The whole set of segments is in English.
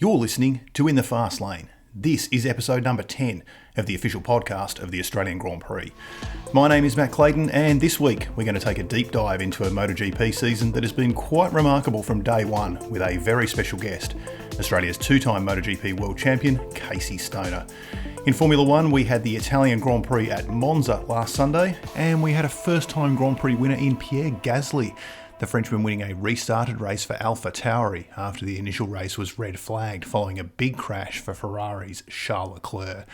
You're listening to In the Fast Lane. This is episode number 10 of the official podcast of the Australian Grand Prix. My name is Marc Clayton, and this week we're going to take a deep dive into a MotoGP season that has been quite remarkable from day one with a very special guest, Australia's two-time MotoGP world champion, Casey Stoner. In Formula One, we had the Italian Grand Prix at Monza last Sunday, and we had a first-time Grand Prix winner in Pierre Gasly, the Frenchman winning a restarted race for AlphaTauri after the initial race was red flagged following a big crash for Ferrari's Charles Leclerc.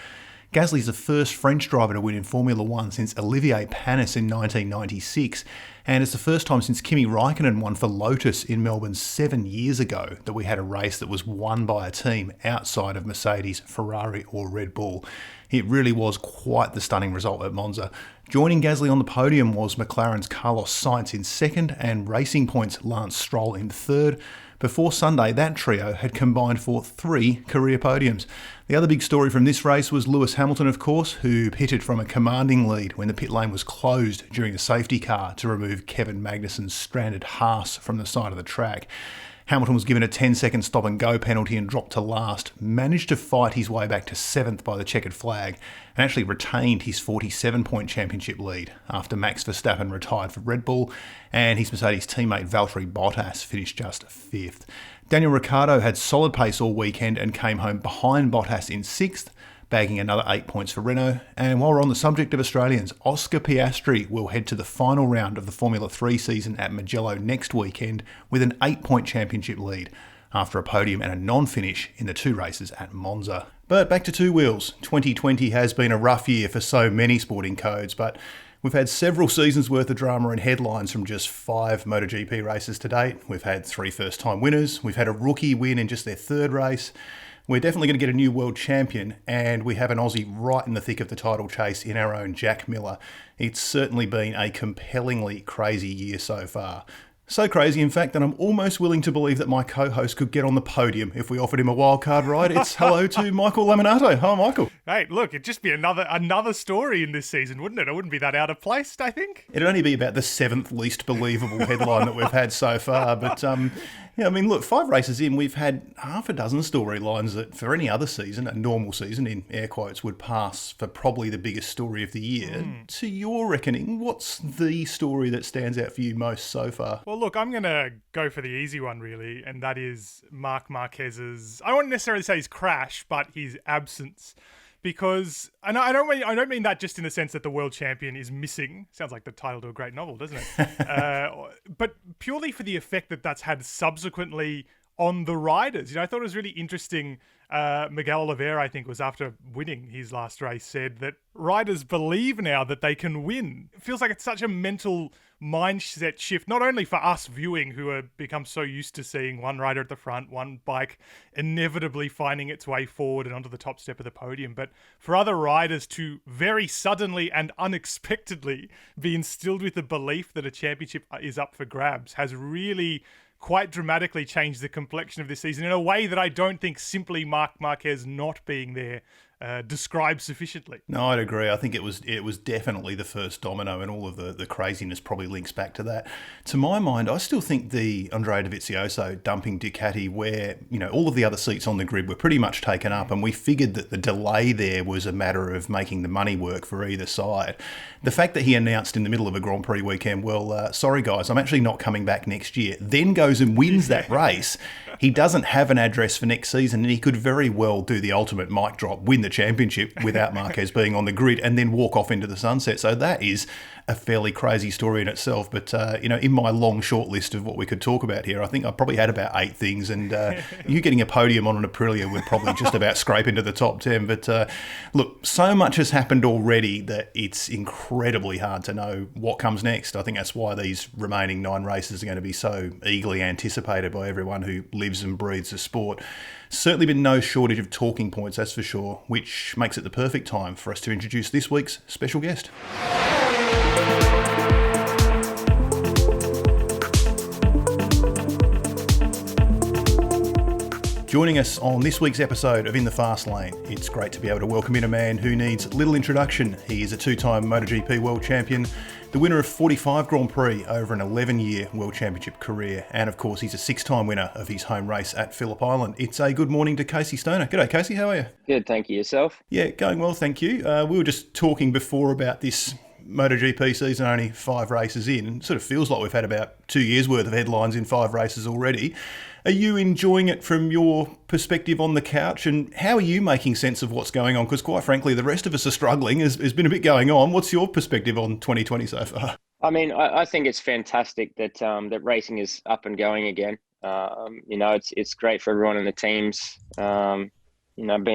Gasly's the first French driver to win in Formula One since Olivier Panis in 1996, and it's the first time since Kimi Raikkonen won for Lotus in Melbourne 7 years ago that we had a race that was won by a team outside of Mercedes, Ferrari or Red Bull. It really was quite the stunning result at Monza. Joining Gasly on the podium was McLaren's Carlos Sainz in second and Racing Point's Lance Stroll in third. Before Sunday, that trio had combined for 3 career podiums. The other big story from this race was Lewis Hamilton, of course, who pitted from a commanding lead when the pit lane was closed during the safety car to remove Kevin Magnussen's stranded Haas from the side of the track. Hamilton was given a 10-second stop-and-go penalty and dropped to last, managed to fight his way back to 7th by the checkered flag, and actually retained his 47-point championship lead after Max Verstappen retired for Red Bull, and his Mercedes teammate Valtteri Bottas finished just 5th. Daniel Ricciardo had solid pace all weekend and came home behind Bottas in 6th, bagging another 8 points for Renault. And while we're on the subject of Australians, Oscar Piastri will head to the final round of the Formula 3 season at Mugello next weekend with an 8-point championship lead after a podium and a non-finish in the 2 races at Monza. But back to two wheels. 2020 has been a rough year for so many sporting codes, but we've had several seasons worth of drama and headlines from just 5 MotoGP races to date. We've had 3 first-time winners. We've had a rookie win in just their 3rd race. We're definitely going to get a new world champion, and we have an Aussie right in the thick of the title chase in our own Jack Miller. It's certainly been a compellingly crazy year so far. So crazy, in fact, that I'm almost willing to believe that my co-host could get on the podium if we offered him a wildcard ride. It's hello to Michael Laminato. Hi, Michael. Hey, look, it'd just be another story in this season, wouldn't it? It wouldn't be that out of place, I think. It'd only be about the 7th least believable headline that we've had so far. But, yeah, I mean, look, 5 races in, we've had half a dozen storylines that for any other season, a normal season in air quotes, would pass for probably the biggest story of the year. To your reckoning, what's the story that stands out for you most so far? Well, look, I'm going to go for the easy one, really, and that is Marc Marquez's, I won't necessarily say his crash, but his absence. Because, and I don't mean that just in the sense that the world champion is missing. Sounds like the title to a great novel, doesn't it? But purely for the effect that that's had subsequently on the riders. You know, I thought it was really interesting. Miguel Oliveira, I think, was after winning his last race, said that riders believe now that they can win. It feels like it's such a mental mindset shift, not only for us viewing who have become so used to seeing one rider at the front, one bike inevitably finding its way forward and onto the top step of the podium, but for other riders to very suddenly and unexpectedly be instilled with the belief that a championship is up for grabs has really quite dramatically changed the complexion of this season in a way that I don't think simply Marc Marquez not being there describes sufficiently. No, I'd agree. I think it was definitely the first domino, and all of the craziness probably links back to that. To my mind, I still think the Andrea Dovizioso dumping Ducati, where, you know, all of the other seats on the grid were pretty much taken up, and we figured that the delay there was a matter of making the money work for either side. The fact that he announced in the middle of a Grand Prix weekend, well, sorry guys, I'm actually not coming back next year, then goes and wins that race. He doesn't have an address for next season, and he could very well do the ultimate mic drop, win the championship without Marquez being on the grid, and then walk off into the sunset. So that is a fairly crazy story in itself. But, you know, in my long, short list of what we could talk about here, I think I probably had about 8 things, and you getting a podium on an Aprilia would probably just about scrape into the top 10. But look, so much has happened already that it's incredibly hard to know what comes next. I think that's why these remaining 9 races are going to be so eagerly anticipated by everyone who lives and breathes the sport. Certainly been no shortage of talking points, that's for sure, which makes it the perfect time for us to introduce this week's special guest. Joining us on this week's episode of In the Fast Lane, it's great to be able to welcome in a man who needs little introduction. He is a two-time MotoGP World Champion, the winner of 45 Grand Prix over an 11-year World Championship career, and of course he's a six-time winner of his home race at Phillip Island. It's a good morning to Casey Stoner. G'day Casey, how are you? Good, thank you. Yourself? Yeah, going well, thank you. We were just talking before about this MotoGP season, only 5 races in. It sort of feels like we've had about 2 years worth of headlines in 5 races already. Are you enjoying it from your perspective on the couch, and how are you making sense of what's going on? Because quite frankly, the rest of us are struggling. There's been a bit going on. What's your perspective on 2020 so far? I mean, I think it's fantastic that that racing is up and going again. It's great for everyone in the teams. Being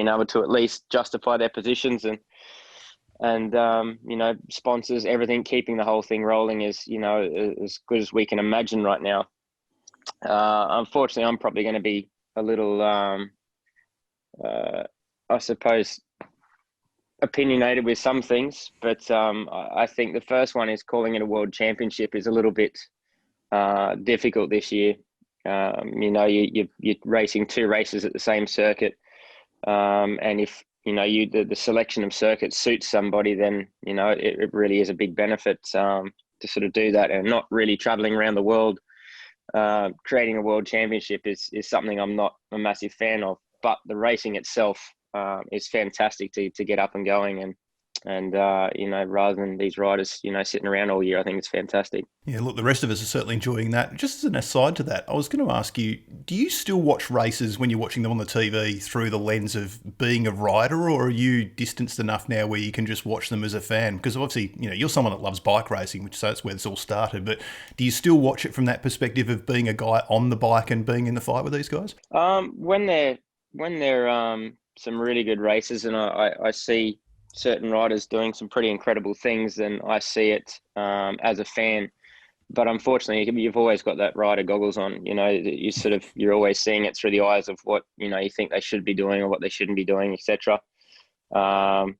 able to at least justify their positions and sponsors, everything, keeping the whole thing rolling is as good as we can imagine right now. Unfortunately, I'm probably going to be a little, I suppose, opinionated with some things, but I think the first one is calling it a world championship is a little bit difficult this year. You're racing 2 races at the same circuit, and if the selection of circuits suits somebody, then it really is a big benefit to sort of do that, and not really traveling around the world. Creating a world championship is something I'm not a massive fan of, but the racing itself is fantastic to get up and going, and rather than these riders sitting around all year, I think it's fantastic. Yeah, look, the rest of us are certainly enjoying that. Just as an aside to that, I was going to ask you, do you still watch races when you're watching them on the TV through the lens of being a rider, or are you distanced enough now where you can just watch them as a fan? Because obviously, you're someone that loves bike racing, so that's where this all started, but do you still watch it from that perspective of being a guy on the bike and being in the fight with these guys? When they're some really good races, and I see certain riders doing some pretty incredible things, then I see it as a fan. But unfortunately, you've always got that rider goggles on. You're always seeing it through the eyes of what you think they should be doing or what they shouldn't be doing, etc. I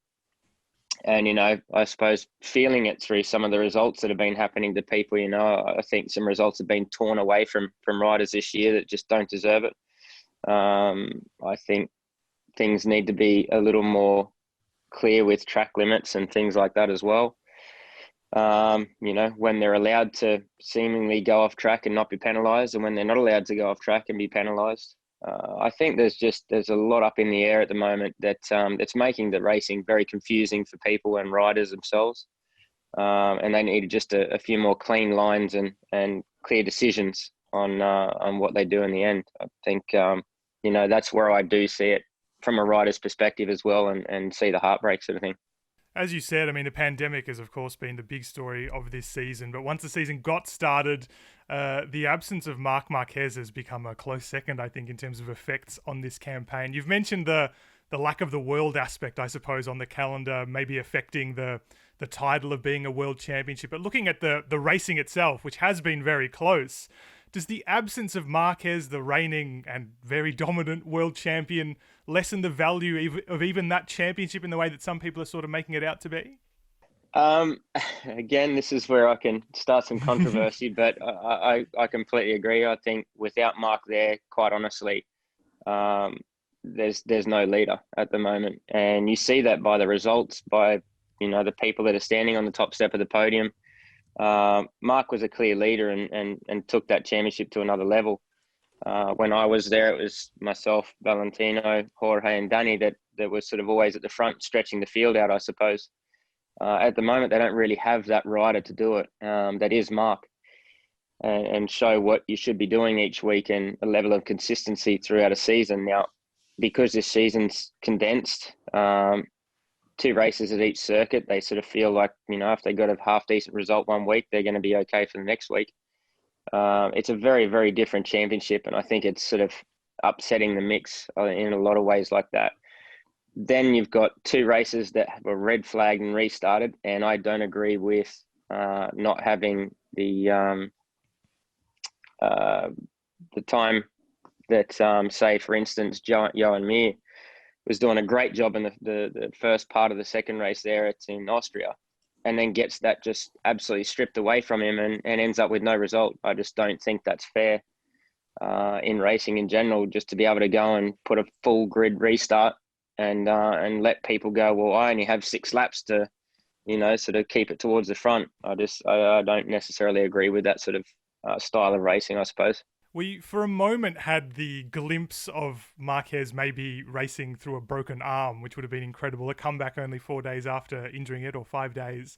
suppose feeling it through some of the results that have been happening to people. I think some results have been torn away from riders this year that just don't deserve it. I think things need to be a little more clear with track limits and things like that as well. When they're allowed to seemingly go off track and not be penalised, and when they're not allowed to go off track and be penalised. I think there's a lot up in the air at the moment that's making the racing very confusing for people and riders themselves. And they need just a few more clean lines and clear decisions on what they do in the end. I think that's where I do see it from a rider's perspective as well, and see the heartbreak sort of thing. As you said, I mean, the pandemic has, of course, been the big story of this season. But once the season got started, the absence of Marc Marquez has become a close second, I think, in terms of effects on this campaign. You've mentioned the lack of the world aspect, I suppose, on the calendar, maybe affecting the title of being a world championship. But looking at the racing itself, which has been very close, does the absence of Marquez, the reigning and very dominant world champion, lessen the value of even that championship in the way that some people are sort of making it out to be? Again, this is where I can start some controversy, but I completely agree. I think without Mark there, quite honestly, there's no leader at the moment. And you see that by the results, by the people that are standing on the top step of the podium. Mark was a clear leader and took that championship to another level. When I was there, it was myself, Valentino, Jorge and Danny that was sort of always at the front, stretching the field out, I suppose. At the moment, they don't really have that rider to do it. That is Mark, and show what you should be doing each week and a level of consistency throughout a season. Now, because this season's condensed, 2 races at each circuit, they sort of feel like, if they got a half decent result one week, they're going to be okay for the next week. It's a very, very different championship, and I think it's sort of upsetting the mix in a lot of ways like that. Then you've got 2 races that were red flagged and restarted, and I don't agree with not having the time that, say, for instance, Johan Mir was doing a great job in the first part of the second race there. It's in Austria, and then gets that just absolutely stripped away from him and ends up with no result. I just don't think that's fair. in racing in general, just to be able to go and put a full grid restart and let people go, well, I only have 6 laps to, sort of keep it towards the front. I don't necessarily agree with that sort of style of racing, I suppose. We, for a moment, had the glimpse of Marquez maybe racing through a broken arm, which would have been incredible. A comeback only 4 days after injuring it, or 5 days.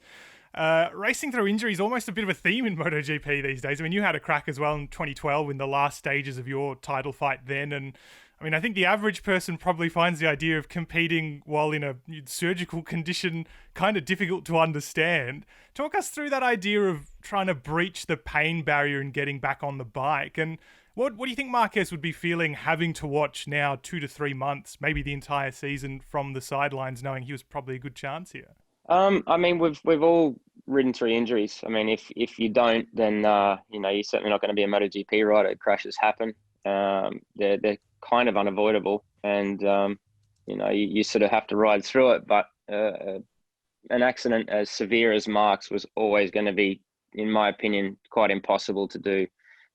Racing through injury is almost a bit of a theme in MotoGP these days. I mean, you had a crack as well in 2012 in the last stages of your title fight then. And I mean, I think the average person probably finds the idea of competing while in a surgical condition kind of difficult to understand. Talk us through that idea of trying to breach the pain barrier and getting back on the bike. And what do you think Marquez would be feeling having to watch now 2 to 3 months, maybe the entire season from the sidelines, knowing he was probably a good chance here? I mean, we've all ridden through injuries. I mean, if you don't, then you're certainly not going to be a MotoGP rider. Crashes happen. They're kind of unavoidable, and you sort of have to ride through it. But an accident as severe as Mark's was always going to be, in my opinion, quite impossible to do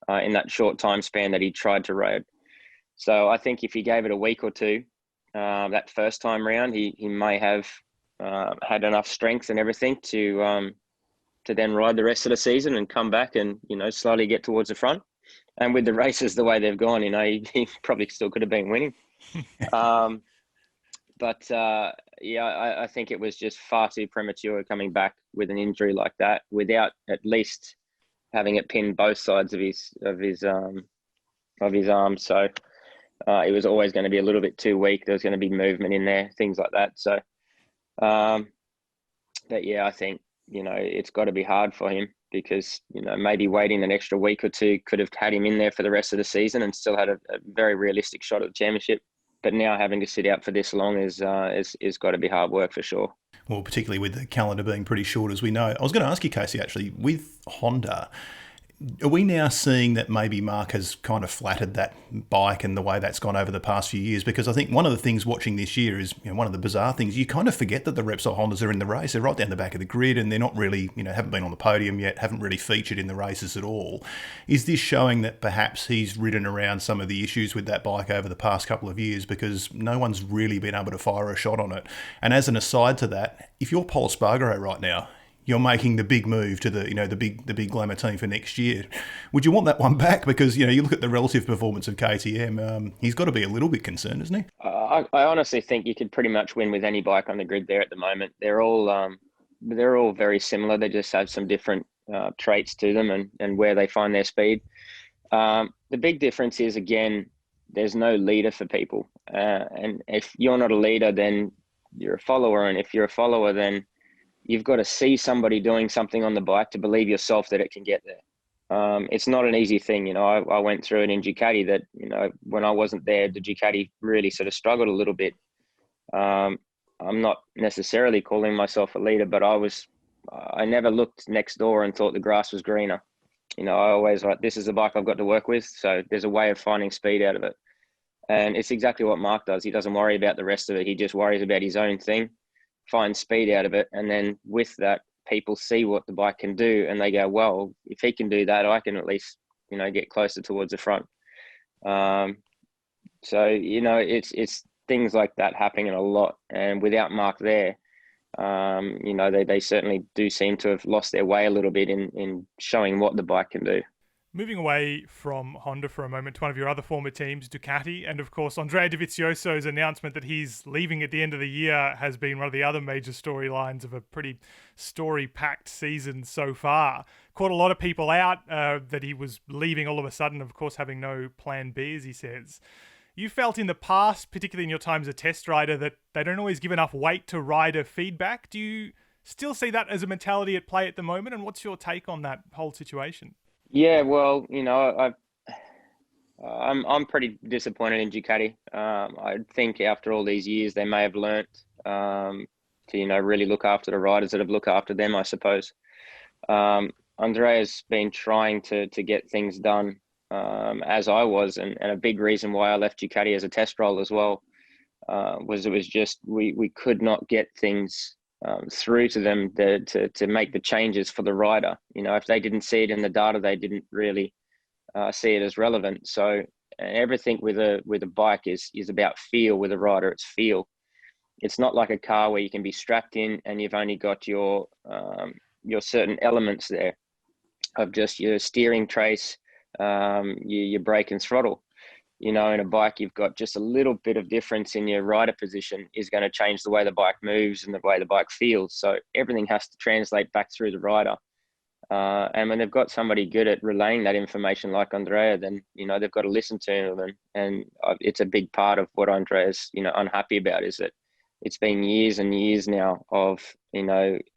in that short time span that he tried to ride. So I think if he gave it a week or two, that first time round, he may have had enough strength and everything to then ride the rest of the season and come back and slowly get towards the front. And with the races the way they've gone, he probably still could have been winning. I think it was just far too premature coming back with an injury like that without at least having it pinned both sides of his arm. So it was always going to be a little bit too weak. There was going to be movement in there, things like that. So, I think it's got to be hard for him, because maybe waiting an extra week or two could have had him in there for the rest of the season and still had a very realistic shot at the championship. But now having to sit out for this long is got to be hard work for sure. Well, particularly with the calendar being pretty short, as we know. I was going to ask you, Casey, actually, with Honda, are we now seeing that maybe Mark has kind of flattered that bike and the way that's gone over the past few years? Because I think one of the things watching this year is, one of the bizarre things, you kind of forget that the Repsol Hondas are in the race. They're right down the back of the grid, and they're not really, haven't been on the podium yet, haven't really featured in the races at all. Is this showing that perhaps he's ridden around some of the issues with that bike over the past couple of years, because no one's really been able to fire a shot on it? And as an aside to that, if you're Pol Espargaro right now, you're making the big move to the big glamour team for next year. Would you want that one back? Because you look at the relative performance of KTM. He's got to be a little bit concerned, isn't he? I honestly think you could pretty much win with any bike on the grid there at the moment. They're all very similar. They just have some different traits to them and where they find their speed. The big difference is, again, there's no leader for people. And if you're not a leader, then you're a follower. And if you're a follower, then you've got to see somebody doing something on the bike to believe yourself that it can get there. It's not an easy thing. I went through it in Ducati that, when I wasn't there, the Ducati really sort of struggled a little bit. I'm not necessarily calling myself a leader, but I never looked next door and thought the grass was greener. I always this is the bike I've got to work with. So there's a way of finding speed out of it. And it's exactly what Mark does. He doesn't worry about the rest of it. He just worries about his own thing, find speed out of it, and then with that, people see what the bike can do, and they go, well, if he can do that, I can at least get closer towards the front. It's things like that happening a lot, and without Mark there, they certainly do seem to have lost their way a little bit in showing what the bike can do. Moving away from Honda for a moment to one of your other former teams, Ducati, and of course Andrea Dovizioso's announcement that he's leaving at the end of the year has been one of the other major storylines of a pretty story-packed season so far. Caught a lot of people out that he was leaving all of a sudden, of course having no plan B, as he says. You felt in the past, particularly in your time as a test rider, that they don't always give enough weight to rider feedback. Do you still see that as a mentality at play at the moment, and what's your take on that whole situation? Yeah, well, I'm pretty disappointed in Ducati. I think after all these years, they may have learnt to really look after the riders that have looked after them, I suppose. Andrea's been trying to get things done as I was, and a big reason why I left Ducati as a test role as well was it was just we could not get things through to them to make the changes for the rider. If they didn't see it in the data, they didn't really see it as relevant. So everything with a bike is about feel. With a rider, it's feel. It's not like a car where you can be strapped in and you've only got your certain elements there of just your steering trace, your brake and throttle. In a bike, you've got just a little bit of difference in your rider position is going to change the way the bike moves and the way the bike feels. So everything has to translate back through the rider. And when they've got somebody good at relaying that information like Andrea, then, they've got to listen to them. And it's a big part of what Andrea's, unhappy about is that it's been years and years now of,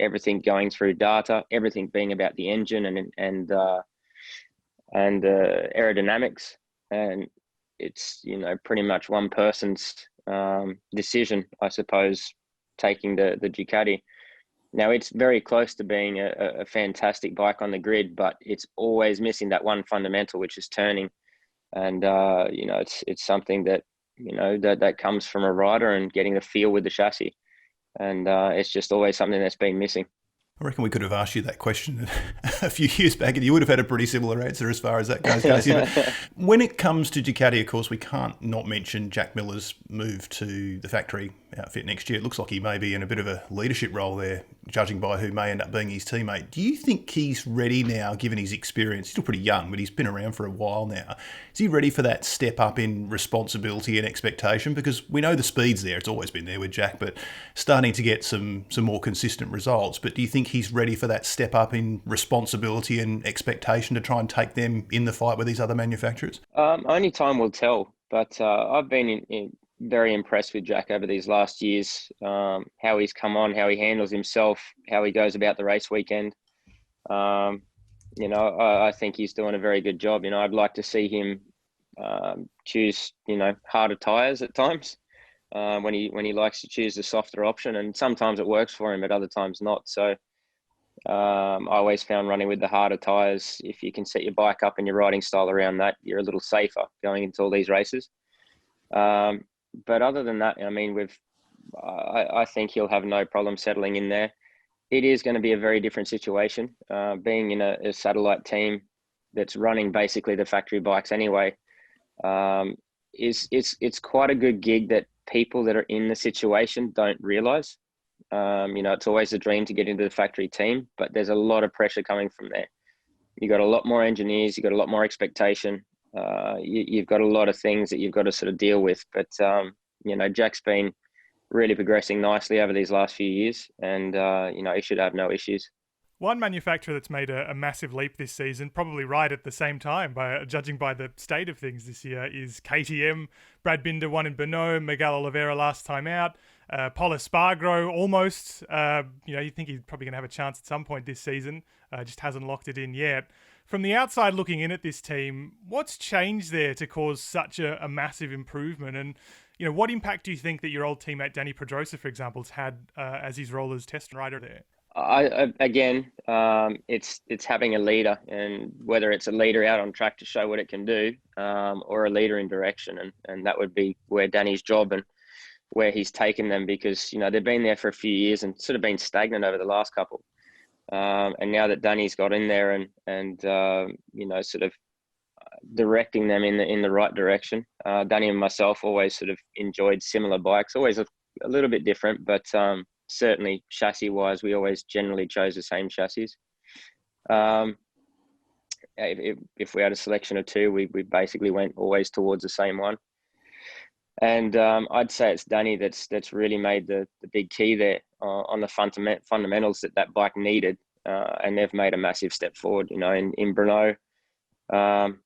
everything going through data, everything being about the engine and aerodynamics. And it's, pretty much one person's decision, I suppose, taking the Ducati. Now, it's very close to being a fantastic bike on the grid, but it's always missing that one fundamental, which is turning. And, it's something that, that comes from a rider and getting the feel with the chassis. And it's just always something that's been missing. I reckon we could have asked you that question a few years back and you would have had a pretty similar answer as far as that goes, Casey. But when it comes to Ducati, of course, we can't not mention Jack Miller's move to the factory outfit next year. It looks like he may be in a bit of a leadership role there, judging by who may end up being his teammate. Do you think he's ready now, given his experience? He's still pretty young, but he's been around for a while now. Is he ready for that step up in responsibility and expectation? Because we know the speed's there. It's always been there with Jack, but starting to get some more consistent results. But do you think he's ready for that step up in responsibility and expectation to try and take them in the fight with these other manufacturers? Only time will tell. But I've been very impressed with Jack over these last years, how he's come on, how he handles himself, how he goes about the race weekend. I think he's doing a very good job. I'd like to see him choose, harder tyres at times when he likes to choose the softer option. And sometimes it works for him, but other times not. So I always found running with the harder tyres, if you can set your bike up and your riding style around that, you're a little safer going into all these races. But other than that, I think he'll have no problem settling in there. It is going to be a very different situation, being in a satellite team that's running basically the factory bikes anyway. It's quite a good gig that people that are in the situation don't realise. It's always a dream to get into the factory team, but there's a lot of pressure coming from there. You've got a lot more engineers, you've got a lot more expectation. You've got a lot of things that you've got to sort of deal with. But, Jack's been really progressing nicely over these last few years and, he should have no issues. One manufacturer that's made a massive leap this season, probably right at the same time, judging by the state of things this year, is KTM. Brad Binder won in Vermeulen, Miguel Oliveira last time out. Pol Espargaro almost. You think he's probably going to have a chance at some point this season. Just hasn't locked it in yet. From the outside looking in at this team, what's changed there to cause such a massive improvement? And, what impact do you think that your old teammate Danny Pedrosa, for example, has had as his role as test rider there? It's having a leader, and whether it's a leader out on track to show what it can do, or a leader in direction. And that would be where Danny's job and where he's taken them, because, they've been there for a few years and sort of been stagnant over the last couple. And now that Danny's got in there and sort of directing them in the right direction. Danny and myself always sort of enjoyed similar bikes, always a little bit different, but certainly chassis-wise, we always generally chose the same chassis. If we had a selection of two, we basically went always towards the same one. And I'd say it's Danny that's really made the big key there on the fundamentals that bike needed, and they've made a massive step forward. In Brno, I'm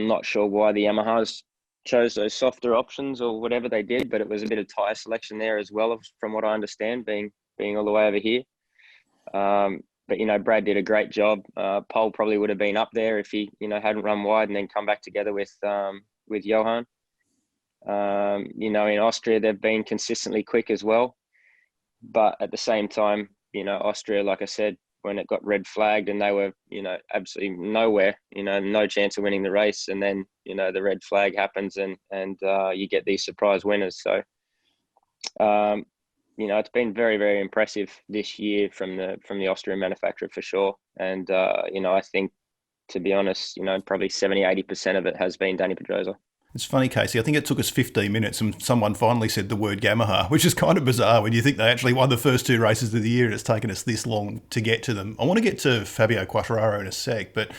not sure why the Yamahas chose those softer options or whatever they did, but it was a bit of tyre selection there as well, from what I understand, being all the way over here. But Brad did a great job. Pole probably would have been up there if he hadn't run wide and then come back together with Johan. In Austria, they've been consistently quick as well. But at the same time, Austria, like I said, when it got red flagged and they were, absolutely nowhere, no chance of winning the race. And then, the red flag happens and you get these surprise winners. So, it's been very, very impressive this year from the Austrian manufacturer for sure. And, I think to be honest, probably 70-80% of it has been Danny Pedrosa. It's funny, Casey. I think it took us 15 minutes and someone finally said the word Yamaha, which is kind of bizarre when you think they actually won the first 2 races of the year and it's taken us this long to get to them. I want to get to Fabio Quartararo in a sec, but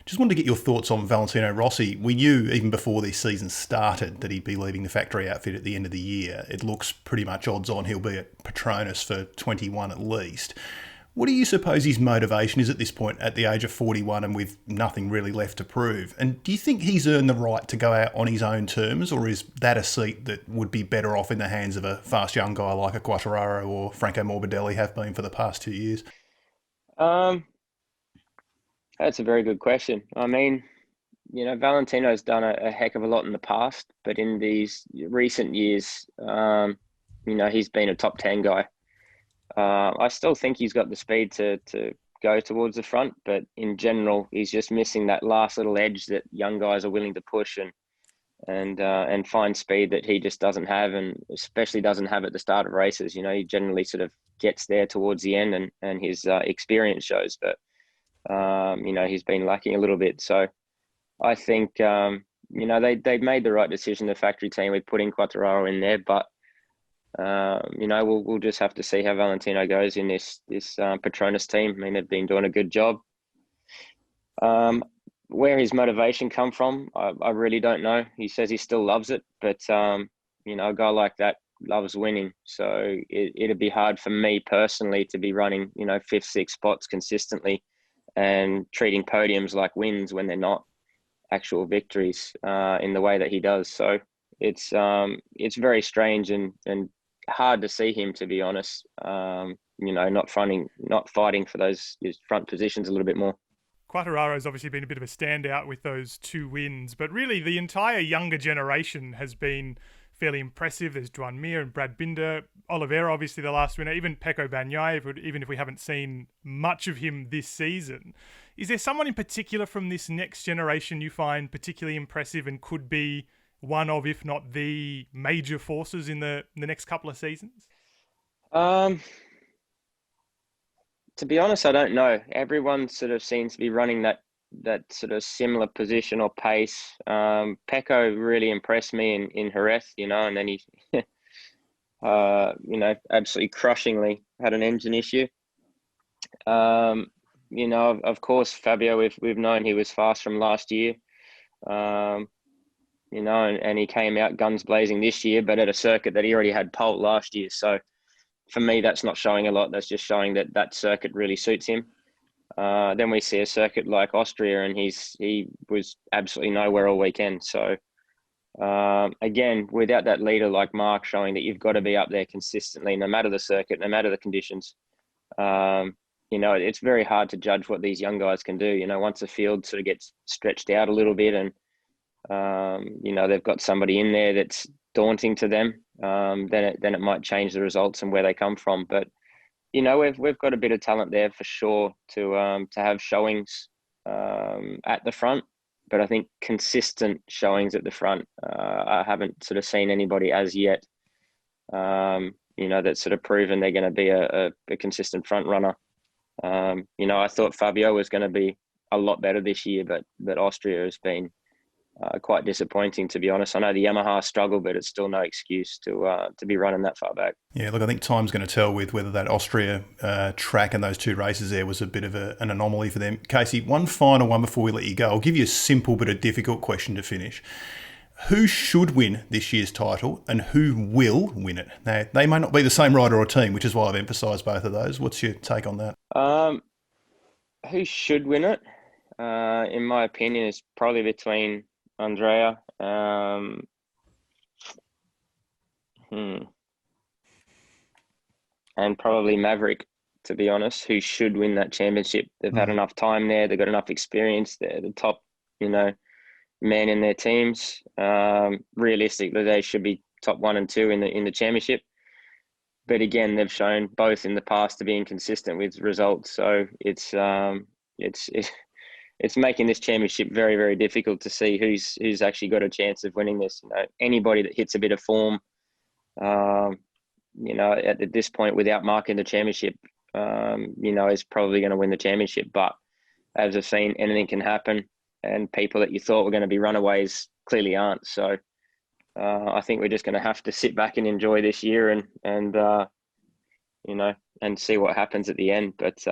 just wanted to get your thoughts on Valentino Rossi. We knew even before this season started that he'd be leaving the factory outfit at the end of the year. It looks pretty much odds on he'll be at Petronas for 21 at least. What do you suppose his motivation is at this point, at the age of 41 and with nothing really left to prove? And do you think he's earned the right to go out on his own terms, or is that a seat that would be better off in the hands of a fast young guy like a Quartararo or Franco Morbidelli have been for the past 2 years? That's a very good question. I mean, Valentino's done a heck of a lot in the past, but in these recent years, he's been a top 10 guy. I still think he's got the speed to go towards the front, but in general, he's just missing that last little edge that young guys are willing to push and find speed that he just doesn't have, and especially doesn't have at the start of races. He generally sort of gets there towards the end, and his experience shows, but he's been lacking a little bit. So I think they've made the right decision, the factory team, with putting Quartararo in there, but we'll just have to see how Valentino goes in this Petronas team. I mean, they've been doing a good job. Where his motivation come from, I really don't know. He says he still loves it, but a guy like that loves winning. So it'd be hard for me personally to be running 5th, 6th spots consistently and treating podiums like wins when they're not actual victories in the way that he does. So it's very strange and hard to see him, to be honest, not fighting for those front positions a little bit more. Quartararo's obviously been a bit of a standout with those 2 wins, but really the entire younger generation has been fairly impressive. There's Joan Mir and Brad Binder, Oliveira, obviously the last winner, even Pecco Bagnaia, even if we haven't seen much of him this season. Is there someone in particular from this next generation you find particularly impressive and could be one of, if not the major forces in the next couple of seasons? To be honest, I don't know. Everyone sort of seems to be running that sort of similar position or pace. Pecco really impressed me in Jerez, and then he, absolutely crushingly had an engine issue. Of course, Fabio, we've known he was fast from last year. And he came out guns blazing this year, but at a circuit that he already had pole last year. So for me, that's not showing a lot. That's just showing that circuit really suits him. Then we see a circuit like Austria, and he was absolutely nowhere all weekend. So again, without that leader like Marc showing that you've got to be up there consistently, no matter the circuit, no matter the conditions, it's very hard to judge what these young guys can do. Once the field sort of gets stretched out a little bit and they've got somebody in there that's daunting to them, then it might change the results and where they come from. But we've got a bit of talent there for sure to have showings at the front. But I think consistent showings at the front, I haven't sort of seen anybody as yet. That's sort of proven they're going to be a consistent front runner. I thought Fabio was going to be a lot better this year, but Austria has been quite disappointing, to be honest. I know the Yamaha struggle, but it's still no excuse to be running that far back. Yeah, look, I think time's going to tell with whether that Austria track and those 2 races there was a bit of an anomaly for them. Casey, one final one before we let you go. I'll give you a simple but a difficult question to finish. Who should win this year's title and who will win it? Now, they may not be the same rider or team, which is why I've emphasised both of those. What's your take on that? Who should win it? In my opinion, is probably between Andrea and probably Maverick, to be honest, who should win that championship. They've had enough time there. They've got enough experience. They're the top, man in their teams. Realistically, they should be top 1 and 2 in the championship. But again, they've shown both in the past to be inconsistent with results. So it's making this championship very, very difficult to see who's actually got a chance of winning this. Anybody that hits a bit of form, at this point, without marking the championship, is probably going to win the championship. But as I've seen, anything can happen, and people that you thought were going to be runaways clearly aren't. So I think we're just going to have to sit back and enjoy this year and see what happens at the end. But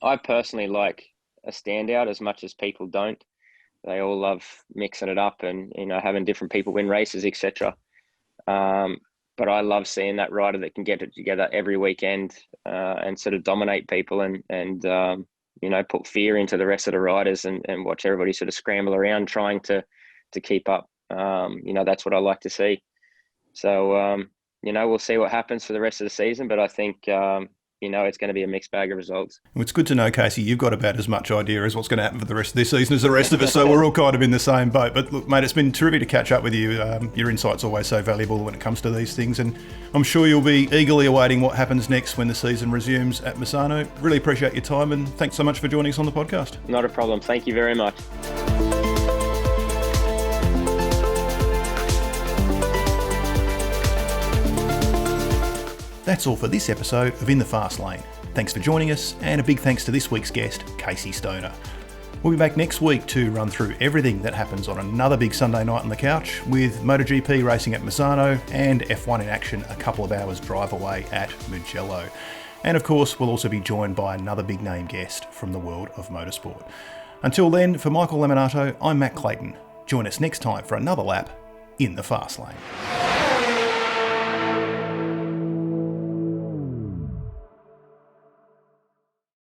I personally like a standout as much as people don't. They all love mixing it up and, having different people win races, etc. But I love seeing that rider that can get it together every weekend and sort of dominate people and put fear into the rest of the riders and watch everybody sort of scramble around trying to keep up. That's what I like to see. So, we'll see what happens for the rest of the season, but I think, it's going to be a mixed bag of results. It's good to know, Casey, you've got about as much idea as what's going to happen for the rest of this season as the rest of us, so we're all kind of in the same boat. But look, mate, it's been terrific to catch up with you. Your insight's always so valuable when it comes to these things, and I'm sure you'll be eagerly awaiting what happens next when the season resumes at Misano. Really appreciate your time, and thanks so much for joining us on the podcast. Not a problem. Thank you very much. That's all for this episode of In the Fast Lane. Thanks for joining us, and a big thanks to this week's guest, Casey Stoner. We'll be back next week to run through everything that happens on another big Sunday night on the couch, with MotoGP racing at Misano and F1 in action a couple of hours drive away at Mugello. And of course, we'll also be joined by another big name guest from the world of motorsport. Until then, for Michael Laminato, I'm Matt Clayton. Join us next time for another lap in the Fast Lane.